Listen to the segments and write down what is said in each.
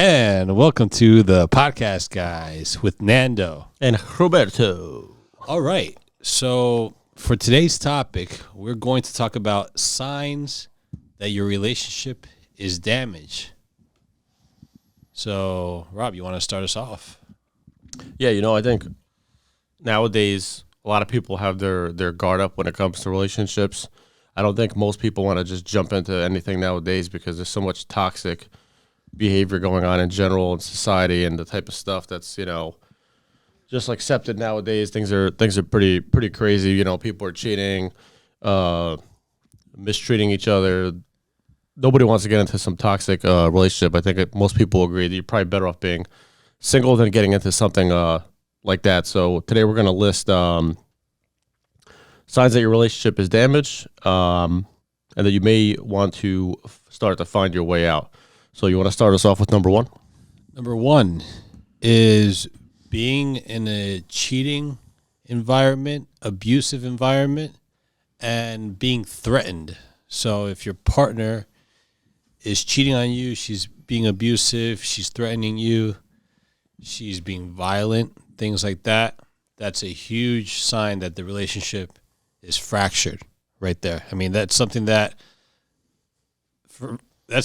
And welcome to the podcast, guys, with Nando and Roberto. All right. So for today's topic, we're going to talk about signs that your relationship is damaged. So, Rob, you want to start us off? Yeah, I think nowadays a lot of people have their guard up when it comes to relationships. I don't think most people want to just jump into anything nowadays because there's so much toxic behavior going on in general in society and the type of stuff that's just accepted nowadays. Things are pretty crazy. People are cheating, mistreating each other. Nobody wants to get into some toxic relationship. I think most people agree that you're probably better off being single than getting into something like that. So today we're going to list signs that your relationship is damaged and that you may want to start to find your way out. So you want to start us off with number one? Number one is being in a cheating environment, abusive environment, and being threatened. So if your partner is cheating on you, she's being abusive, she's threatening you, she's being violent, things like that, that's a huge sign that the relationship is fractured right there. I mean, that's something that's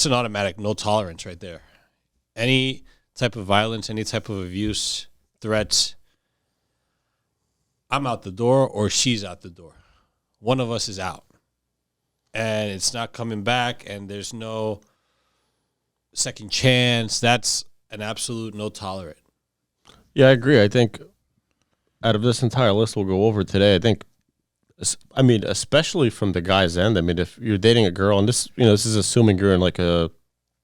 an automatic no tolerance right there. Any type of violence, any type of abuse, threats, I'm out the door or she's out the door. One of us is out. And it's not coming back and there's no second chance. That's an absolute no tolerate. Yeah, I agree. I think out of this entire list we'll go over today, especially from the guy's end. If you're dating a girl, and this is assuming you're in like a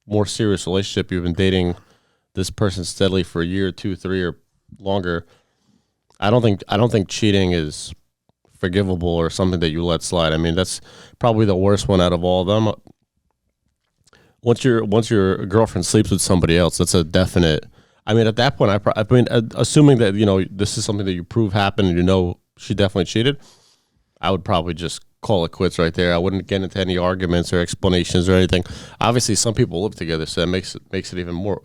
more serious relationship, you've been dating this person steadily for a year, 2, 3, or longer. I don't think cheating is forgivable or something that you let slide. That's probably the worst one out of all of them. Once your girlfriend sleeps with somebody else, that's a definite. At that point, assuming that this is something that you prove happened and she definitely cheated, I would probably just call it quits right there. I wouldn't get into any arguments or explanations or anything. Obviously, some people live together, so that makes it even more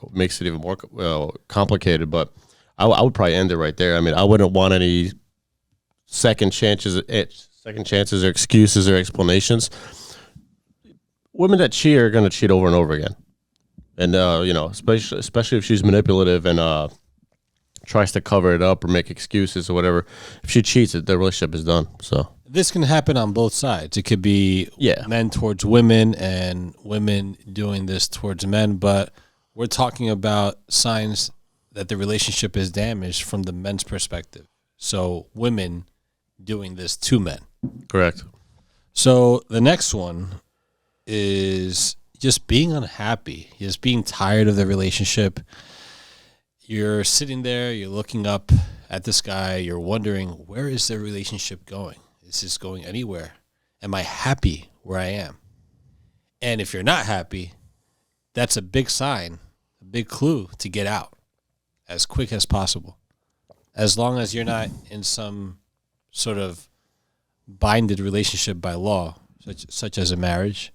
complicated. But I would probably end it right there. I wouldn't want any second chances or excuses or explanations. Women that cheat are going to cheat over and over again, and especially if she's manipulative and tries to cover it up or make excuses or whatever. If she cheats, the relationship is done. So this can happen on both sides. It could be men towards women and women doing this towards men, but we're talking about signs that the relationship is damaged from the men's perspective. So women doing this to men. Correct. So the next one is just being unhappy, just being tired of the relationship. You're sitting there, you're looking up at the sky, you're wondering, where is the relationship going? Is this going anywhere? Am I happy where I am? And if you're not happy, that's a big sign, a big clue to get out as quick as possible. As long as you're not in some sort of binded relationship by law, such as a marriage.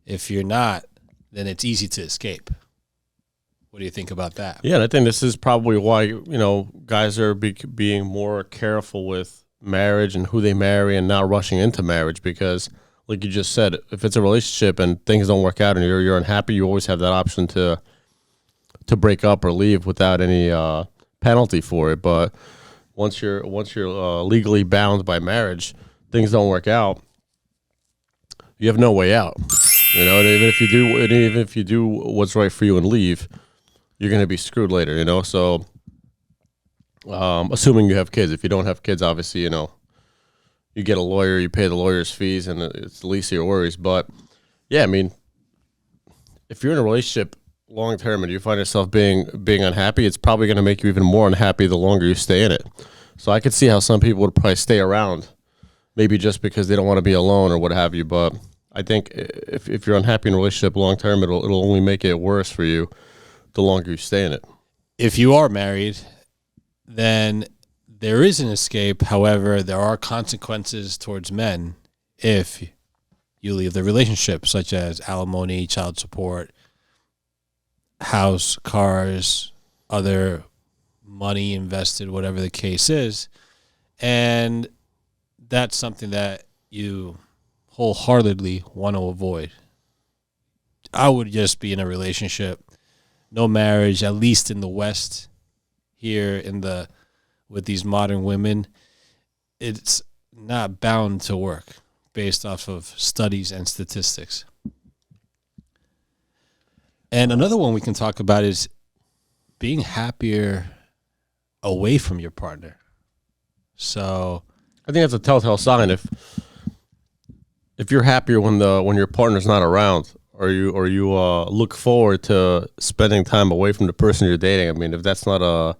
If you're not, then it's easy to escape. What do you think about that? Yeah, and I think this is probably why guys are being more careful with marriage and who they marry and not rushing into marriage, because like you just said, if it's a relationship and things don't work out and you're unhappy, you always have that option to break up or leave without any penalty for it. But once you're legally bound by marriage, things don't work out, you have no way out. And even if you do what's right for you and leave, you're going to be screwed later, So, assuming you have kids. If you don't have kids, obviously, you get a lawyer, you pay the lawyer's fees, and it's the least of your worries. But, yeah, if you're in a relationship long term and you find yourself being unhappy, it's probably going to make you even more unhappy the longer you stay in it. So I could see how some people would probably stay around, maybe just because they don't want to be alone or what have you. But I think if you're unhappy in a relationship long term, it'll only make it worse for you the longer you stay in it. If you are married, then there is an escape. However, there are consequences towards men if you leave the relationship, such as alimony, child support, house, cars, other money invested, whatever the case is. And that's something that you wholeheartedly want to avoid. I would just be in a relationship, no marriage, at least in the West here with these modern women. It's not bound to work based off of studies and statistics. And another one we can talk about is being happier away from your partner. So I think that's a telltale sign if you're happier when your partner's not around, or you look forward to spending time away from the person you're dating. I mean, if that's not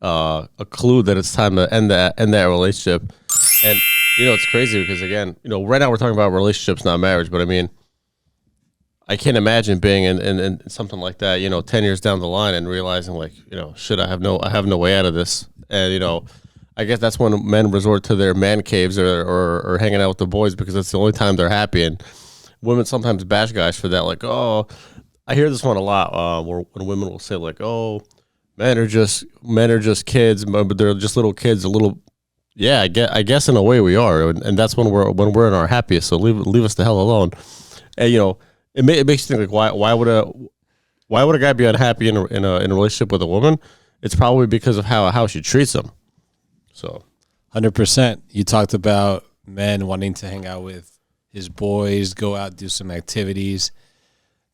a clue that it's time to end that relationship. And it's crazy because, again, right now we're talking about relationships, not marriage, but I mean, I can't imagine being in something like that, 10 years down the line and realizing, like, shit, I have no way out of this. And, I guess that's when men resort to their man caves or hanging out with the boys, because that's the only time they're happy. And women sometimes bash guys for that. Like, oh, I hear this one a lot when women will say, like, oh, men are just kids, but they're just little kids, yeah, I guess in a way we are. And that's when we're in our happiest. So leave us the hell alone. And, it makes you think, like, why would a guy be unhappy in a relationship with a woman? It's probably because of how she treats him. So, 100%. You talked about men wanting to hang out with his boys, go out, do some activities.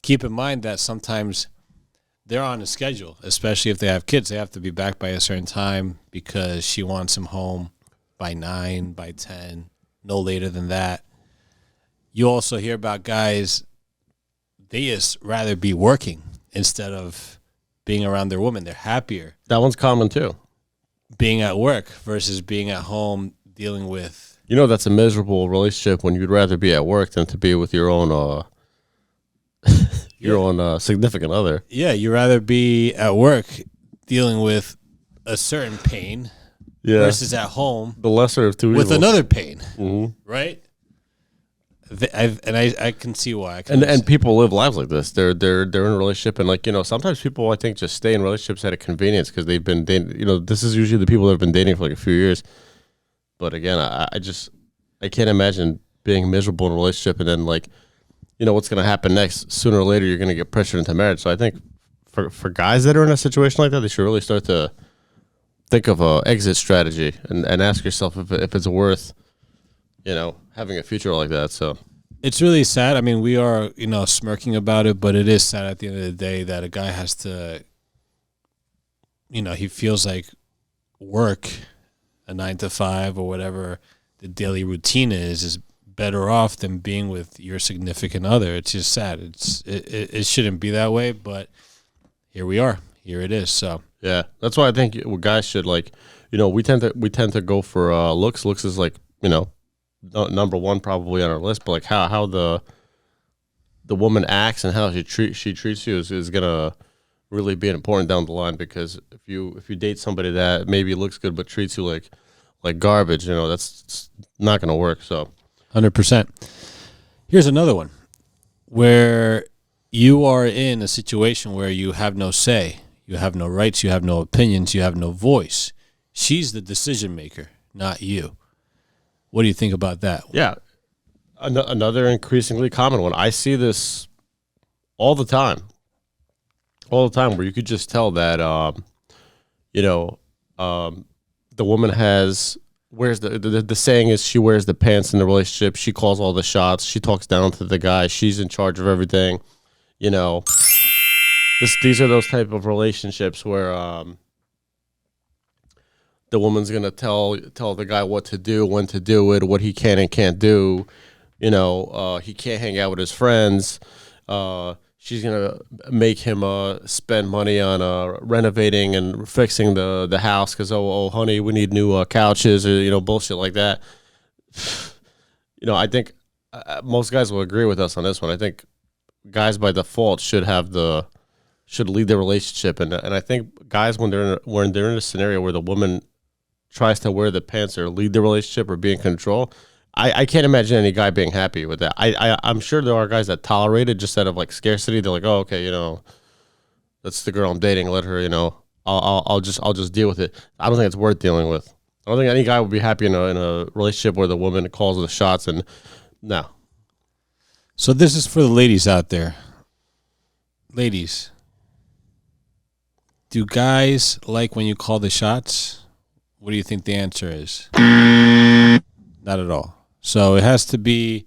Keep in mind that sometimes they're on a schedule, especially if they have kids. They have to be back by a certain time because she wants them home by 9, by 10, no later than that. You also hear about guys, they just rather be working instead of being around their woman. They're happier. That one's common too. Being at work versus being at home dealing with... that's a miserable relationship when you'd rather be at work than to be with your own significant other. Yeah, you'd rather be at work dealing with a certain pain versus at home... The lesser of two evils. With another pain, mm-hmm. Right? I can see why. And people live lives like this. They're in a relationship, and, like, sometimes people, I think, just stay in relationships out of convenience because they've been dating. This is usually the people that have been dating for like a few years. But again, I can't imagine being miserable in a relationship and then, like, what's going to happen next. Sooner or later, you're going to get pressured into marriage. So I think for guys that are in a situation like that, they should really start to think of a exit strategy and ask yourself if it's worth having a future like that. So it's really sad. I mean, we are, smirking about it, but it is sad at the end of the day that a guy has to, he feels like work, a 9 to 5 or whatever the daily routine is better off than being with your significant other. It's just sad. It shouldn't be that way, but here we are. Here it is. So yeah, that's why I think guys should, like, we tend to go for looks. Looks is, like, number one probably on our list, but, like, how the woman acts and how she treats you is gonna really be important down the line. Because if you date somebody that maybe looks good but treats you like garbage, that's not gonna work. So 100%. Here's another one where you are in a situation where you have no say, you have no rights, you have no opinions, you have no voice. She's the decision maker, not you. What do you think about that? Yeah, another increasingly common one. I see this all the time, where you could just tell that, the woman wears the saying is she wears the pants in the relationship. She calls all the shots. She talks down to the guy. She's in charge of everything. These are those type of relationships where the woman's gonna tell the guy what to do, when to do it, what he can and can't do. He can't hang out with his friends. She's gonna make him spend money on renovating and fixing the house because oh honey, we need new couches, or bullshit like that. I think most guys will agree with us on this one. I think guys by default should lead the relationship, and I think guys when they're in a scenario where the woman tries to wear the pants or lead the relationship or be in control, I can't imagine any guy being happy with that. I'm sure there are guys that tolerate it just out of, like, scarcity. They're like, oh, okay, that's the girl I'm dating. Let her, I'll just deal with it. I don't think it's worth dealing with. I don't think any guy would be happy in a relationship where the woman calls the shots and no. So this is for the ladies out there. Ladies, do guys like when you call the shots? What do you think the answer is? Not at all. So it has to be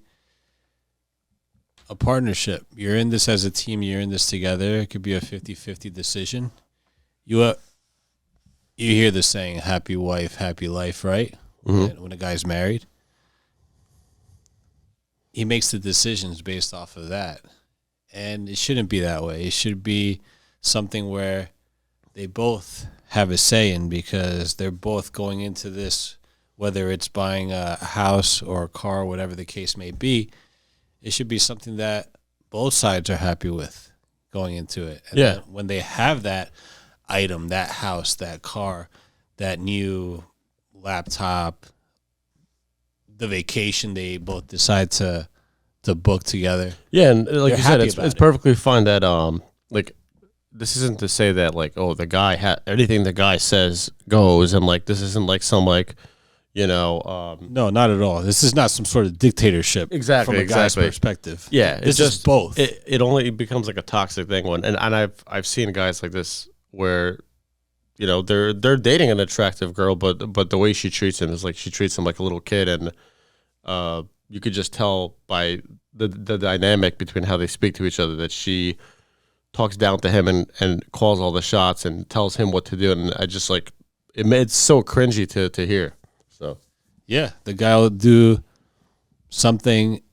a partnership. You're in this as a team. You're in this together. It could be a 50-50 decision. You hear the saying, happy wife, happy life, right? Mm-hmm. When a guy's married. He makes the decisions based off of that. And it shouldn't be that way. It should be something where they both have a say in, because they're both going into this, whether it's buying a house or a car, whatever the case may be. It should be something that both sides are happy with going into it. And yeah. then when they have that item, that house, that car, that new laptop, the vacation they both decide to book together. Yeah, and like you said, it's it. perfectly fine that like this isn't to say that like, oh, the guy anything the guy says goes, and like this isn't like some like, no, not at all. This is not some sort of dictatorship. Exactly, from a guy's exactly. perspective. Yeah, this is both. It only becomes like a toxic thing when, and I've seen guys like this where, they're dating an attractive girl, but the way she treats him is like she treats him like a little kid, and you could just tell by the dynamic between how they speak to each other that she talks down to him and calls all the shots and tells him what to do, and I just like it's so cringy to hear. So yeah, the guy will do something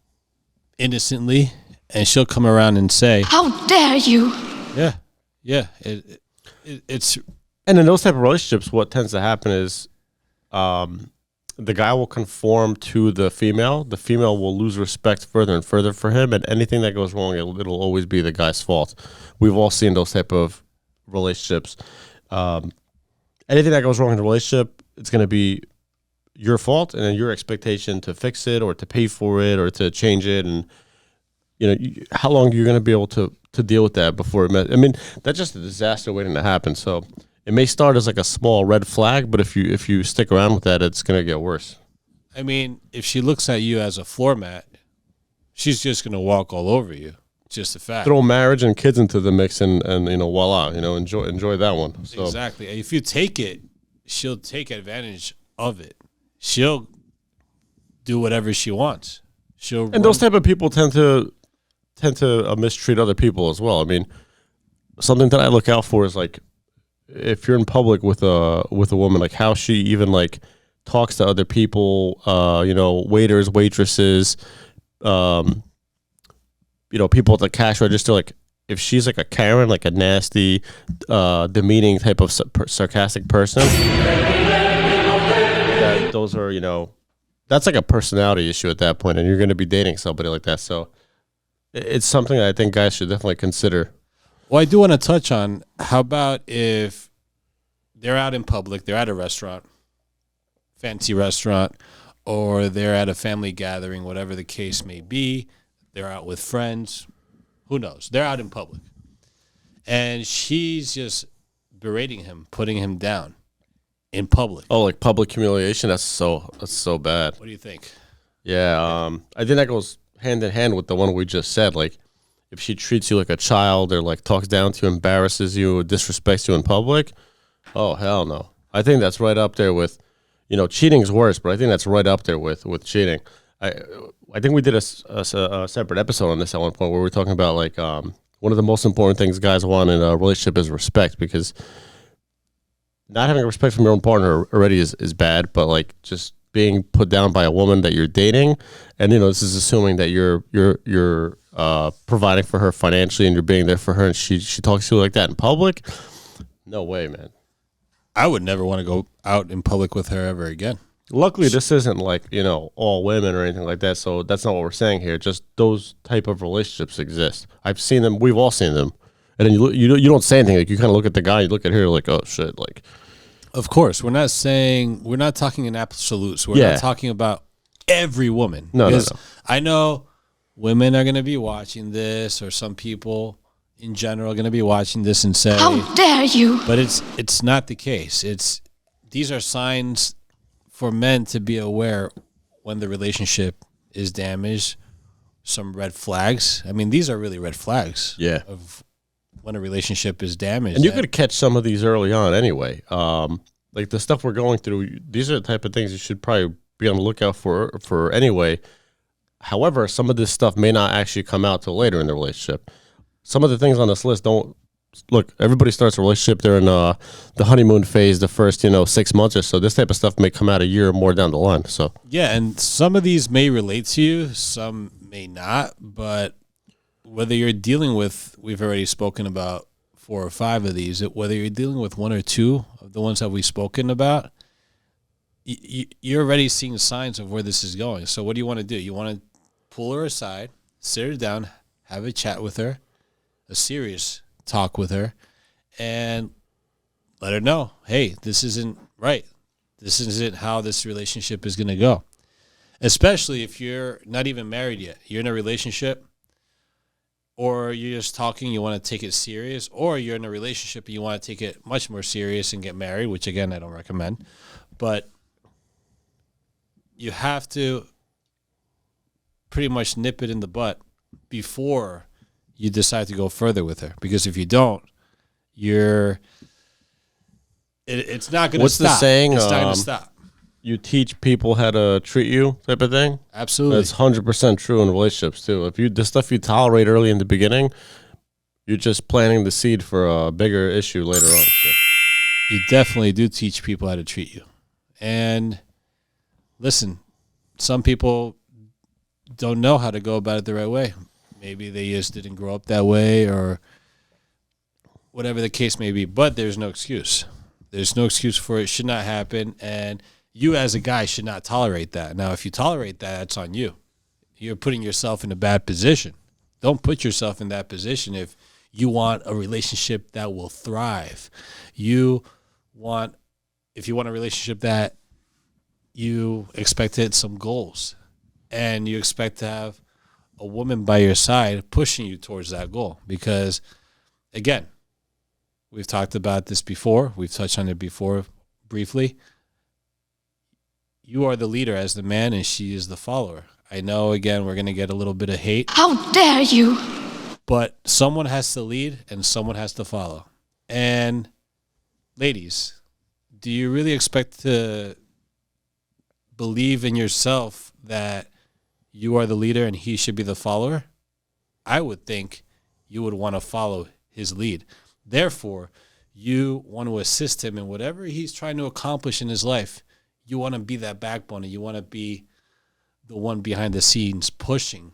innocently, and she'll come around and say, "How dare you!" Yeah. It's and in those type of relationships, what tends to happen is, the guy will conform to the female. The female will lose respect further and further for him, and anything that goes wrong, it'll always be the guy's fault. We've all seen those type of relationships. Anything that goes wrong in the relationship, it's going to be your fault, and then your expectation to fix it or to pay for it or to change it. And how long are you going to be able to deal with that before it I mean, that's just a disaster waiting to happen. So it may start as like a small red flag, but if you stick around with that, it's going to get worse. I mean, if she looks at you as a floor mat, she's just going to walk all over you. It's just a fact. Throw marriage and kids into the mix, and voila, enjoy that one. So. Exactly. If you take it, she'll take advantage of it. She'll do whatever she wants. And those type of people tend to mistreat other people as well. I mean, something that I look out for is like, if you're in public with a woman, like how she even like talks to other people, waiters, waitresses, people at the cash register, like if she's like a Karen, like a nasty, demeaning type of sarcastic person, those are, that's like a personality issue at that point, and you're going to be dating somebody like that. So it's something that I think guys should definitely consider. Well, I do want to touch on, how about if they're out in public, they're at a restaurant, fancy restaurant, or they're at a family gathering, whatever the case may be, they're out with friends, who knows? They're out in public. And she's just berating him, putting him down in public. Oh, like public humiliation? That's so bad. What do you think? Yeah, I think that goes hand in hand with the one we just said. Like, if she treats you like a child or like talks down to you, embarrasses you, or disrespects you in public, oh hell no. I think that's right up there with, cheating's worse, but I think that's right up there with cheating. I think we did a separate episode on this at one point where we were talking about like one of the most important things guys want in a relationship is respect, because not having respect from your own partner already is bad, but like just being put down by a woman that you're dating, and this is assuming that you're providing for her financially and you're being there for her, and she talks to you like that in public. No way, man. I would never want to go out in public with her ever again. Luckily, this isn't like, all women or anything like that, so that's not what we're saying here. Just those type of relationships exist. I've seen them. We've all seen them. And then you don't say anything. Like, you kind of look at the guy, you look at her, like, oh, shit. Like, of course, we're not talking in absolutes. We're not talking about every woman. No. I know women are going to be watching this, or some people, in general are going to be watching this and say, "How dare you!" But it's not the case. These are signs for men to be aware when the relationship is damaged. Some red flags. I mean, these are really red flags. Yeah. Of when a relationship is damaged. And you could catch some of these early on anyway. Like the stuff we're going through, these are the type of things you should probably be on the lookout for anyway. However, some of this stuff may not actually come out till later in the relationship. Some of the things on this list don't look. Everybody starts a relationship. They're in the honeymoon phase, the first 6 months or so. This type of stuff may come out a year or more down the line. So yeah, and some of these may relate to you, some may not. But whether you're dealing with, we've already spoken about 4 or 5 of these. Whether you're dealing with 1 or 2 of the ones that we've spoken about, you're already seeing signs of where this is going. So what do you want to do? You want to pull her aside, sit her down, have a chat with her, a serious talk with her, and let her know, hey, this isn't right. This isn't how this relationship is going to go. Especially if you're not even married yet. You're in a relationship, or you're just talking, you want to take it serious, or you're in a relationship and you want to take it much more serious and get married, which, again, I don't recommend. But you have to pretty much nip it in the butt before you decide to go further with her. Because if you don't, it's not going to stop. What's the saying? It's not going to stop. You teach people how to treat you type of thing? Absolutely. That's 100% true in relationships too. If the stuff you tolerate early in the beginning, you're just planting the seed for a bigger issue later on. So. You definitely do teach people how to treat you. And listen, some people don't know how to go about it the right way. Maybe they just didn't grow up that way, or whatever the case may be. But there's no excuse. There's no excuse for it. It should not happen. And you as a guy should not tolerate that. Now, if you tolerate that, that's on you. You're putting yourself in a bad position. Don't put yourself in that position if you want a relationship that will thrive. If you want a relationship that you expect to hit some goals, and you expect to have a woman by your side pushing you towards that goal. Because, again, we've talked about this before. We've touched on it before briefly. You are the leader as the man, and she is the follower. I know, again, we're going to get a little bit of hate. How dare you! But someone has to lead and someone has to follow. And, ladies, do you really expect to believe in yourself that you are the leader and he should be the follower? I would think you would want to follow his lead. Therefore, you want to assist him in whatever he's trying to accomplish in his life. You want to be that backbone, and you want to be the one behind the scenes pushing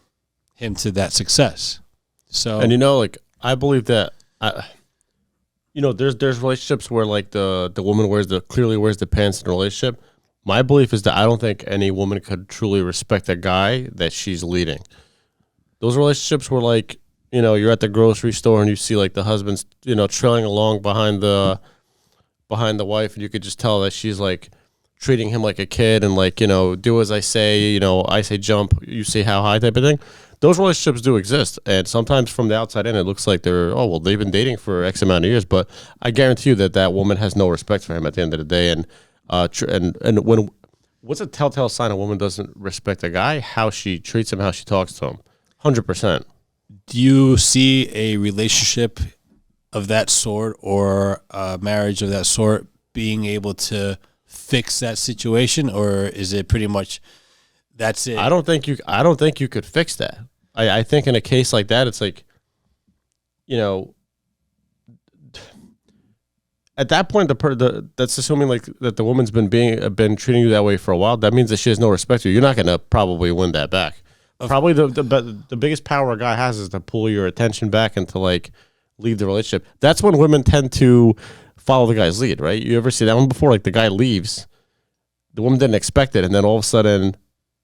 him to that success. So, and I believe that there's relationships where like the woman clearly wears the pants in a relationship. My belief is that I don't think any woman could truly respect a guy that she's leading. Those relationships where like, you're at the grocery store and you see like the husband's, trailing along behind the wife, and you could just tell that she's like treating him like a kid and like, do as I say, I say jump, you say how high type of thing. Those relationships do exist. And sometimes from the outside in, it looks like they've been dating for X amount of years, but I guarantee you that woman has no respect for him at the end of the day. And when what's a telltale sign a woman doesn't respect a guy? How she treats him, how she talks to him. 100%. Do you see a relationship of that sort or a marriage of that sort being able to fix that situation, or is it pretty much that's it? I don't think you could fix that. I think in a case like that, it's like, at that point, that's assuming like that the woman's been treating you that way for a while. That means that she has no respect for you. You're not going to probably win that back. Probably the biggest power a guy has is to pull your attention back and to like leave the relationship. That's when women tend to follow the guy's lead, right? You ever see that one before? Like the guy leaves, the woman didn't expect it, and then all of a sudden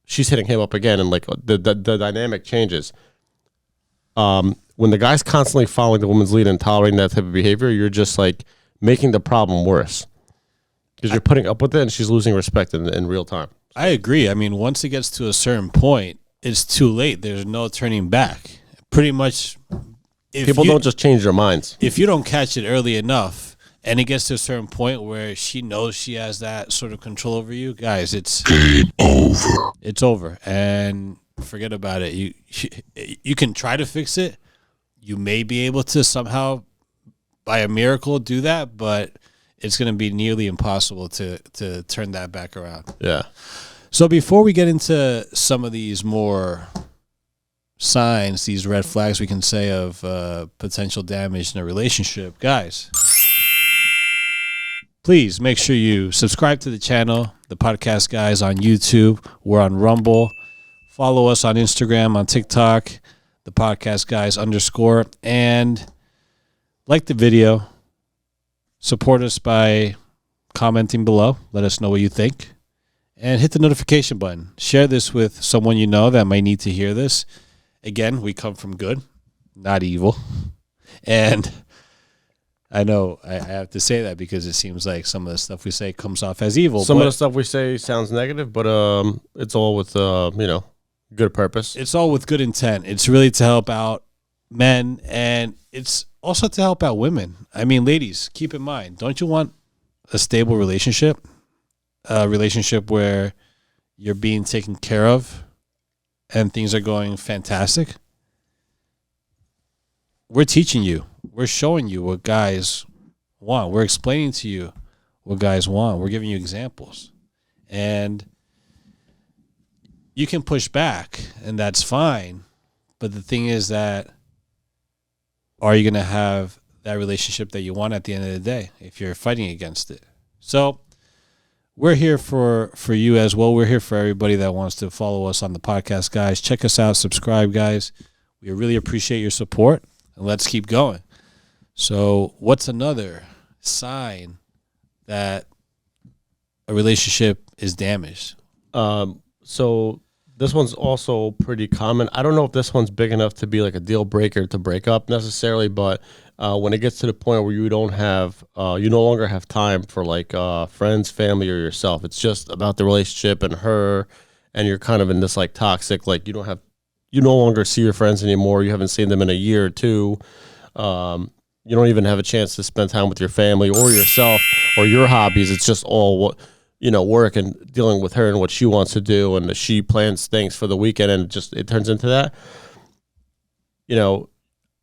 she's hitting him up again, and like the dynamic changes. When the guy's constantly following the woman's lead and tolerating that type of behavior, you're just like making the problem worse because you're putting up with it, and she's losing respect in real time. I agree. I mean, once it gets to a certain point, it's too late. There's no turning back. Pretty much People don't just change their minds. If you don't catch it early enough, and it gets to a certain point where she knows she has that sort of control over you, guys, it's game over. It's over, and forget about it. You can try to fix it. You may be able to somehow, by a miracle, do that, but it's going to be nearly impossible to turn that back around. Yeah. So before we get into some of these more signs, these red flags we can say of potential damage in a relationship, guys, please make sure you subscribe to the channel, the Podcast Guys on YouTube. We're on Rumble. Follow us on Instagram, on TikTok, the Podcast Guys _ and like the video. Support us by commenting below. Let us know what you think. And hit the notification button. Share this with someone you know that might need to hear this. Again, we come from good, not evil. And I know I have to say that because it seems like some of the stuff we say comes off as evil. Some of the stuff we say sounds negative, but it's all with good purpose. It's all with good intent. It's really to help out men, and it's also to help out women. I mean, ladies, keep in mind, don't you want a stable relationship? A relationship where you're being taken care of and things are going fantastic? We're teaching you. We're showing you what guys want. We're explaining to you what guys want. We're giving you examples. And you can push back, and that's fine. But the thing is that, are you going to have that relationship that you want at the end of the day if you're fighting against it? So we're here for you as well. We're here for everybody that wants to follow us on the Podcast Guys. Check us out. Subscribe, guys. We really appreciate your support, and let's keep going. So what's another sign that a relationship is damaged? So this one's also pretty common. I don't know if this one's big enough to be like a deal breaker to break up necessarily, but when it gets to the point where you don't have, you no longer have time for like friends, family, or yourself. It's just about the relationship and her, and you're kind of in this like toxic, like you no longer see your friends anymore. You haven't seen them in a year or two. You don't even have a chance to spend time with your family or yourself or your hobbies. It's just all work and dealing with her and what she wants to do, and she plans things for the weekend, and it turns into that.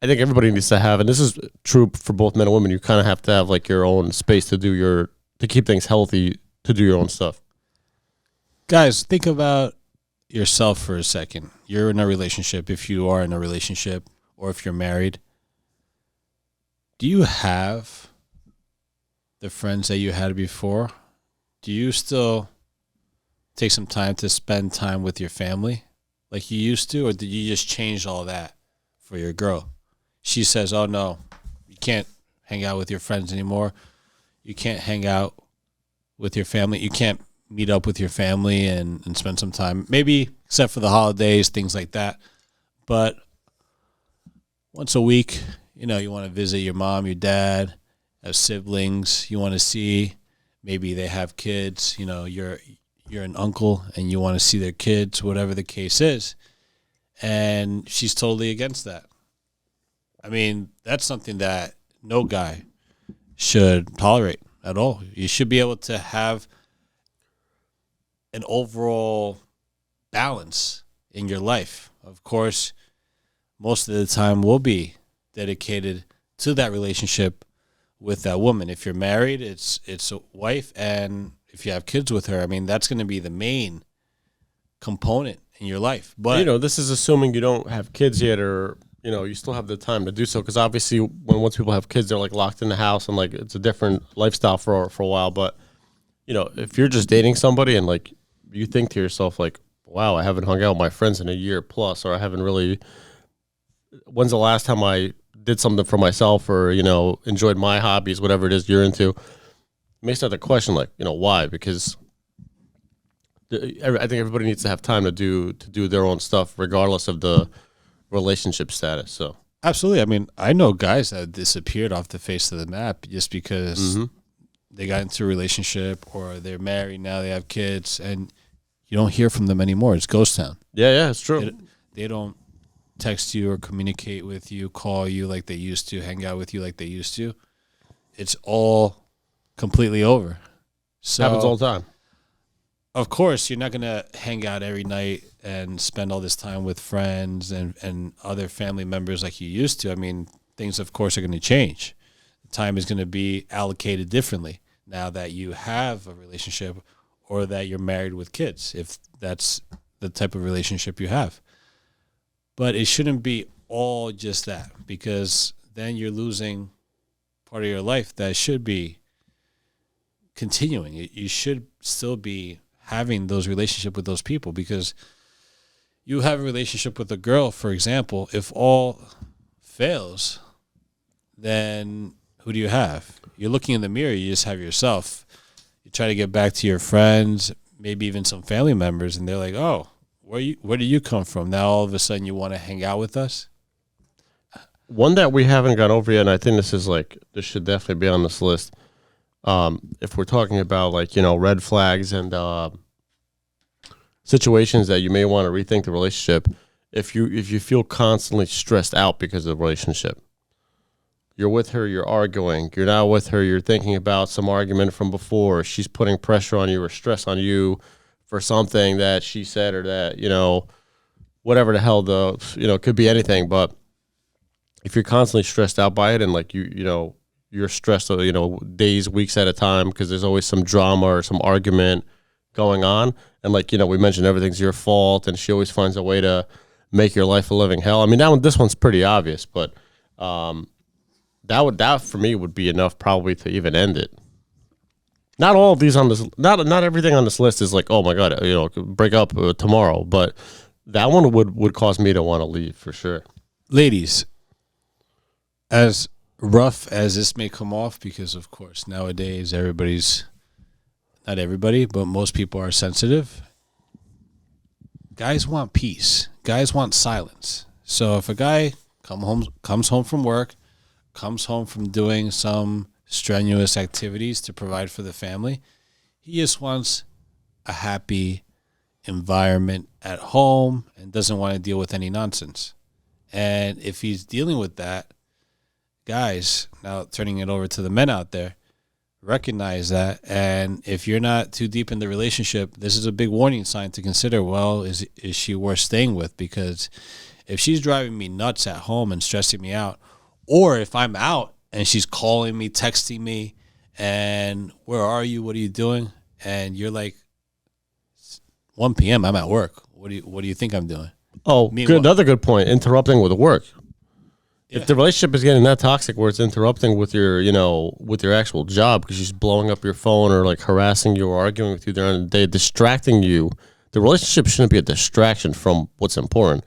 I think everybody needs to have, and this is true for both men and women, you kind of have to have like your own space to keep things healthy, to do your own stuff. Guys, think about yourself for a second. You're in a relationship, if you are in a relationship, or if you're married. Do you have the friends that you had before? Do you still take some time to spend time with your family like you used to, or did you just change all that for your girl? She says, oh, no, you can't hang out with your friends anymore. You can't hang out with your family. You can't meet up with your family and spend some time, maybe except for the holidays, things like that. But once a week, you want to visit your mom, your dad, have siblings. You want to see, maybe they have kids. You're an uncle and you want to see their kids, whatever the case is. And she's totally against that. I mean, that's something that no guy should tolerate at all. You should be able to have an overall balance in your life. Of course, most of the time will be dedicated to that relationship with that woman. If you're married, it's a wife, and if you have kids with her, I mean, that's going to be the main component in your life. But this is assuming you don't have kids yet, or you still have the time to do so, because obviously once people have kids, they're like locked in the house, and like it's a different lifestyle for a while. But if you're just dating somebody and like you think to yourself like, wow, I haven't hung out with my friends in a year plus, or I haven't really, when's the last time I did something for myself, or enjoyed my hobbies, whatever it is you're into, you may start to question like, why? Because I think everybody needs to have time to do their own stuff regardless of the relationship status. So absolutely. I mean, I know guys that disappeared off the face of the map just because they got into a relationship, or they're married now, they have kids, and you don't hear from them anymore. It's ghost town. Yeah, it's true. They don't text you or communicate with you, call you like they used to, hang out with you like they used to. It's all completely over. So Happens all the time. of course, you're not going to hang out every night and spend all this time with friends and other family members like you used to. I mean, things, of course, are going to change. Time is going to be allocated differently now that you have a relationship or that you're married with kids, if that's the type of relationship you have. But it shouldn't be all just that, because then you're losing part of your life that should be continuing. You should still be having those relationships with those people, because you have a relationship with a girl, for example. If all fails, then who do you have? You're looking in the mirror, you just have yourself. You try to get back to your friends, maybe even some family members, and they're like, oh, where do you come from? Now all of a sudden you want to hang out with us? One that we haven't gone over yet, and I think this should definitely be on this list. If we're talking about, like, red flags and situations that you may want to rethink the relationship, if you feel constantly stressed out because of the relationship, you're with her, you're arguing, you're not with her, you're thinking about some argument from before, she's putting pressure on you or stress on you for something that she said, or that, whatever the hell could be anything. But if you're constantly stressed out by it, and like you're stressed, days, weeks at a time, because there's always some drama or some argument going on, and like we mentioned, everything's your fault, and she always finds a way to make your life a living hell. I mean, this one's pretty obvious, but that for me would be enough probably to even end it. Not all of these on this, not everything on this list is like, oh my God, break up tomorrow, but that one would cause me to want to leave for sure. Ladies, as rough as this may come off, because of course nowadays not everybody, but most people are sensitive. Guys want peace. Guys want silence. So if a guy comes home from work, comes home from doing some strenuous activities to provide for the family, he just wants a happy environment at home and doesn't want to deal with any nonsense. And if he's dealing with that, guys, now turning it over to the men out there, recognize that. And if you're not too deep in the relationship, this is a big warning sign to consider. Well, is she worth staying with? Because if she's driving me nuts at home and stressing me out, or if I'm out and she's calling me, texting me, and where are you? What are you doing? And you're like, 1 p.m. I'm at work. What do you think I'm doing? Oh, another good point. Interrupting with work. Yeah. If the relationship is getting that toxic where it's interrupting with your, with your actual job, because she's blowing up your phone or like harassing you or arguing with you during the day, distracting you, the relationship shouldn't be a distraction from what's important.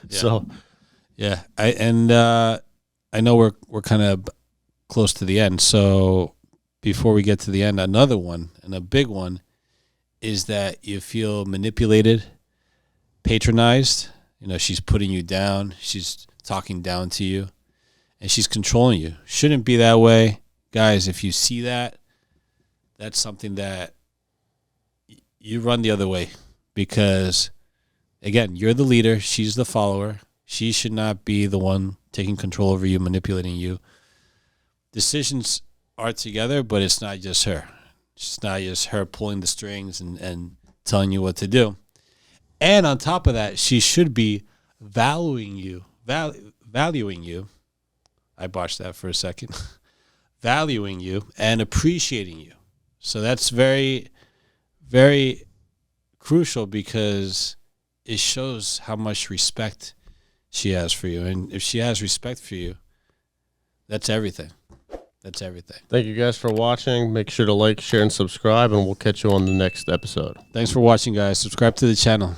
So, yeah, I know we're kind of close to the end. So before we get to the end, another one, and a big one, is that you feel manipulated, patronized. She's putting you down. She's talking down to you, and she's controlling you. Shouldn't be that way. Guys, if you see that, that's something that you run the other way, because, again, you're the leader. She's the follower. She should not be the one taking control over you, manipulating you. Decisions are together, but it's not just her. It's not just her pulling the strings and telling you what to do. And on top of that, she should be valuing you. I botched that for a second. Valuing you and appreciating you. So that's very, very crucial, because it shows how much respect she has for you. And if she has respect for you, that's everything. That's everything. Thank you guys for watching. Make sure to like, share, and subscribe, and we'll catch you on the next episode. Thanks for watching, guys. Subscribe to the channel.